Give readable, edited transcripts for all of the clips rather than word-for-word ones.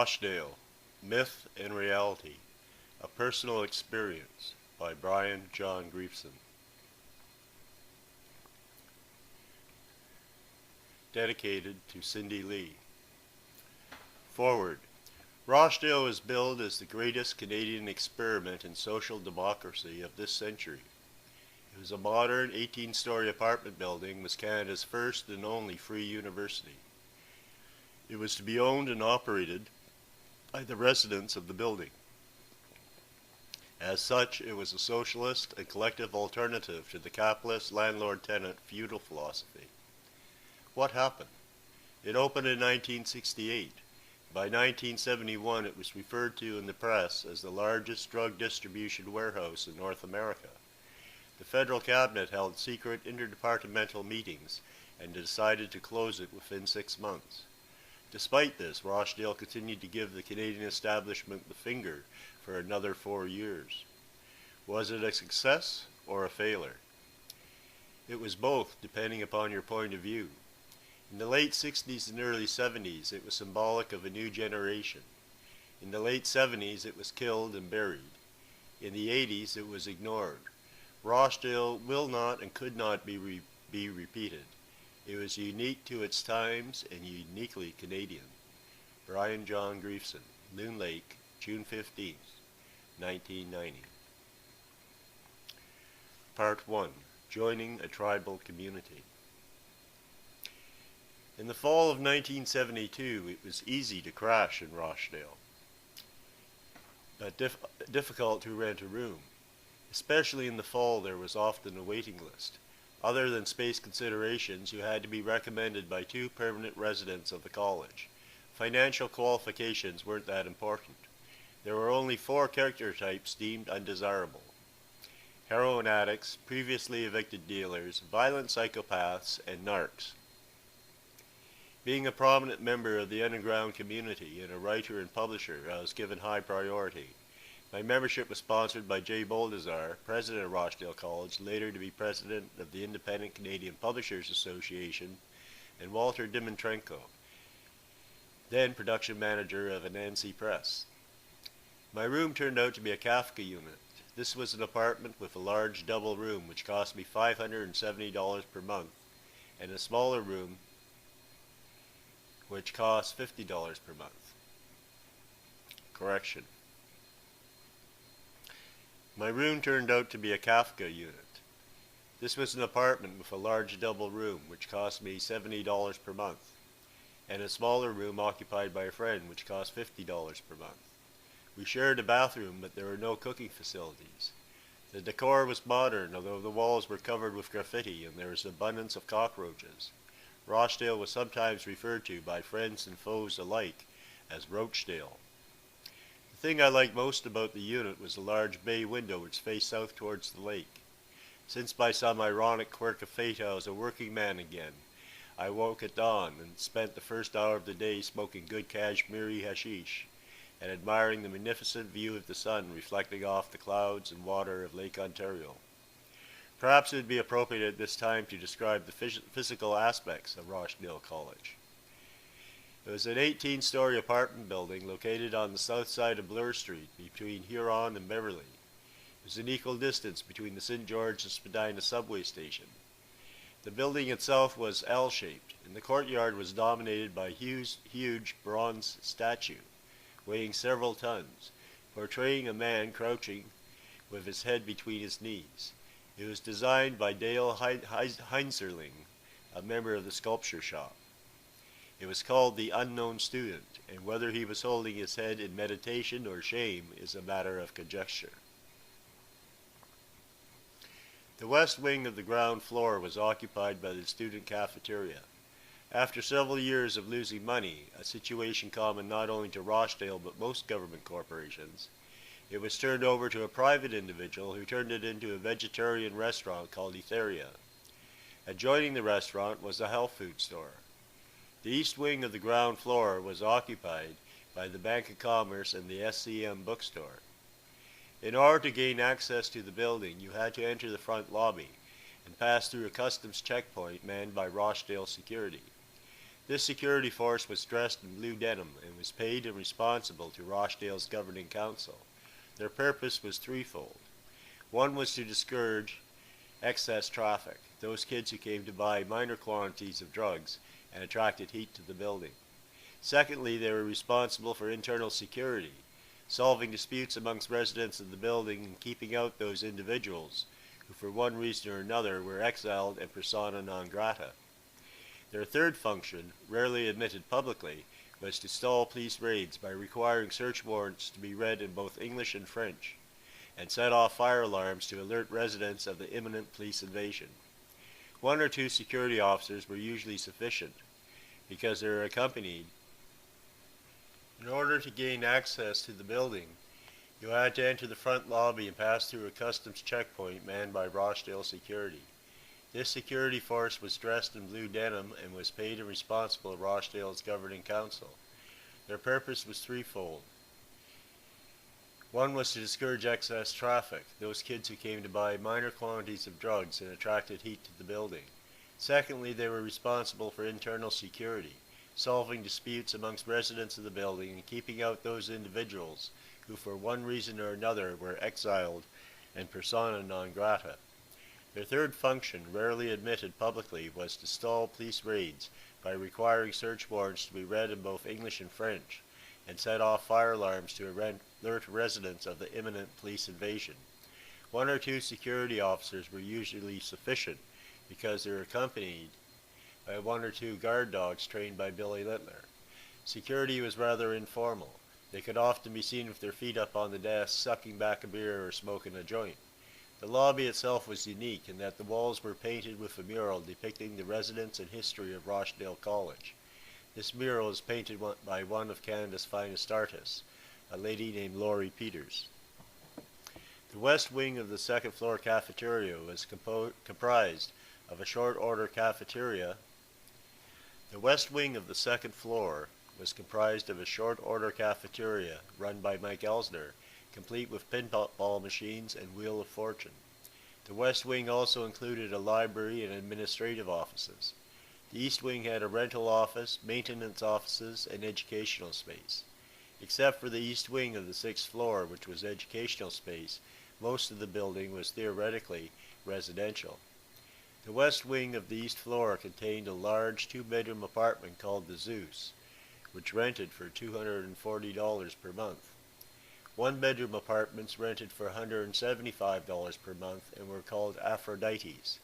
Rochdale, Myth and Reality, A Personal Experience by Brian John Grieveson. Dedicated to Cindy Lee. Forward. Rochdale was billed as the greatest Canadian experiment in social democracy of this century. It was a modern 18-story apartment building, was Canada's first and only free university. It was to be owned and operated by the residents of the building. As such, it was a socialist and collective alternative to the capitalist landlord-tenant feudal philosophy. What happened? It opened in 1968. By 1971, it was referred to in the press as the largest drug distribution warehouse in North America. The federal cabinet held secret interdepartmental meetings and decided to close it within 6 months. Despite this, Rochdale continued to give the Canadian establishment the finger for another 4 years. Was it a success or a failure? It was both, depending upon your point of view. In the late 60s and early 70s, it was symbolic of a new generation. In the late 70s, it was killed and buried. In the 80s, it was ignored. Rochdale will not and could not be repeated. It was unique to its times and uniquely Canadian. Brian John Grieveson, Loon Lake, June 15th, 1990. Part 1. Joining a Tribal Community. In the fall of 1972, it was easy to crash in Rochdale, but difficult to rent a room. Especially in the fall, there was often a waiting list. Other than space considerations, you had to be recommended by 2 permanent residents of the college. Financial qualifications weren't that important. There were only 4 character types deemed undesirable: heroin addicts, previously evicted dealers, violent psychopaths, and narcs. Being a prominent member of the underground community and a writer and publisher, I was given high priority. My membership was sponsored by J. Boldazar, president of Rochdale College, later to be president of the Independent Canadian Publishers Association, and Walter Dimitrenko, then production manager of Anansi Press. My room turned out to be a Kafka unit. This was an apartment with a large double room which cost me $570 per month, and a smaller room which cost $50 per month. Correction. My room turned out to be a Kafka unit. This was an apartment with a large double room which cost me $70 per month, and a smaller room occupied by a friend which cost $50 per month. We shared a bathroom, but there were no cooking facilities. The decor was modern, although the walls were covered with graffiti and there was abundance of cockroaches. Rochdale was sometimes referred to by friends and foes alike as Rochdale. The thing I liked most about the unit was the large bay window which faced south towards the lake. Since by some ironic quirk of fate I was a working man again, I woke at dawn and spent the first hour of the day smoking good Kashmiri hashish and admiring the magnificent view of the sun reflecting off the clouds and water of Lake Ontario. Perhaps it would be appropriate at this time to describe the physical aspects of Rochdale College. It was an 18-story apartment building located on the south side of Bloor Street between Huron and Beverly. It was an equal distance between the St. George and Spadina subway station. The building itself was L-shaped, and the courtyard was dominated by a huge bronze statue, weighing several tons, portraying a man crouching with his head between his knees. It was designed by Dale Heinzerling, a member of the sculpture shop. It was called the Unknown Student, and whether he was holding his head in meditation or shame is a matter of conjecture. The west wing of the ground floor was occupied by the student cafeteria. After several years of losing money, a situation common not only to Rochdale but most government corporations, it was turned over to a private individual who turned it into a vegetarian restaurant called Etheria. Adjoining the restaurant was a health food store. The east wing of the ground floor was occupied by the Bank of Commerce and the SCM bookstore. In order to gain access to the building, you had to enter the front lobby and pass through a customs checkpoint manned by Rochdale security. This security force was dressed in blue denim and was paid and responsible to Rochdale's governing council. Their purpose was threefold. One was to discourage excess traffic, those kids who came to buy minor quantities of drugs and attracted heat to the building. Secondly, they were responsible for internal security, solving disputes amongst residents of the building and keeping out those individuals who for one reason or another were exiled and persona non grata. Their third function, rarely admitted publicly, was to stall police raids by requiring search warrants to be read in both English and French, and set off fire alarms to alert residents of the imminent police invasion. One or two security officers were usually sufficient, because they were accompanied. In order to gain access to the building, you had to enter the front lobby and pass through a customs checkpoint manned by Rochdale security. This security force was dressed in blue denim and was paid and responsible to Rochdale's governing council. Their purpose was threefold. One was to discourage excess traffic, those kids who came to buy minor quantities of drugs and attracted heat to the building. Secondly, they were responsible for internal security, solving disputes amongst residents of the building and keeping out those individuals who for one reason or another were exiled and persona non grata. Their third function, rarely admitted publicly, was to stall police raids by requiring search warrants to be read in both English and French, and set off fire alarms to alert residents of the imminent police invasion. One or two security officers were usually sufficient because they were accompanied by one or two guard dogs trained by Billy Littler. Security was rather informal. They could often be seen with their feet up on the desk, sucking back a beer or smoking a joint. The lobby itself was unique in that the walls were painted with a mural depicting the residence and history of Rochdale College. This mural was painted by one of Canada's finest artists, a lady named Laurie Peters. The west wing of the second floor cafeteria was comprised of a short order cafeteria. The west wing of the second floor was comprised of a short order cafeteria run by Mike Elsner, complete with pinball machines and Wheel of Fortune. The west wing also included a library and administrative offices. The east wing had a rental office, maintenance offices, and educational space. Except for the east wing of the sixth floor, which was educational space, most of the building was theoretically residential. The west wing of the east floor contained a large two-bedroom apartment called the Zeus, which rented for $240 per month. One-bedroom apartments rented for $175 per month and were called Aphrodites.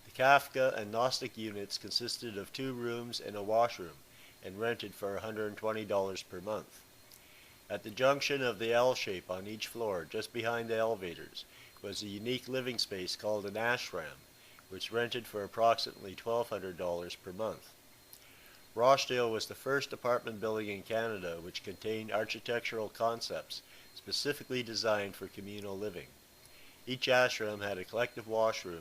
The Kafka and Gnostic units consisted of 2 rooms and a washroom and rented for $120 per month. At the junction of the L shape on each floor, just behind the elevators, was a unique living space called an ashram, which rented for approximately $1,200 per month. Rochdale was the first apartment building in Canada which contained architectural concepts specifically designed for communal living. Each ashram had a collective washroom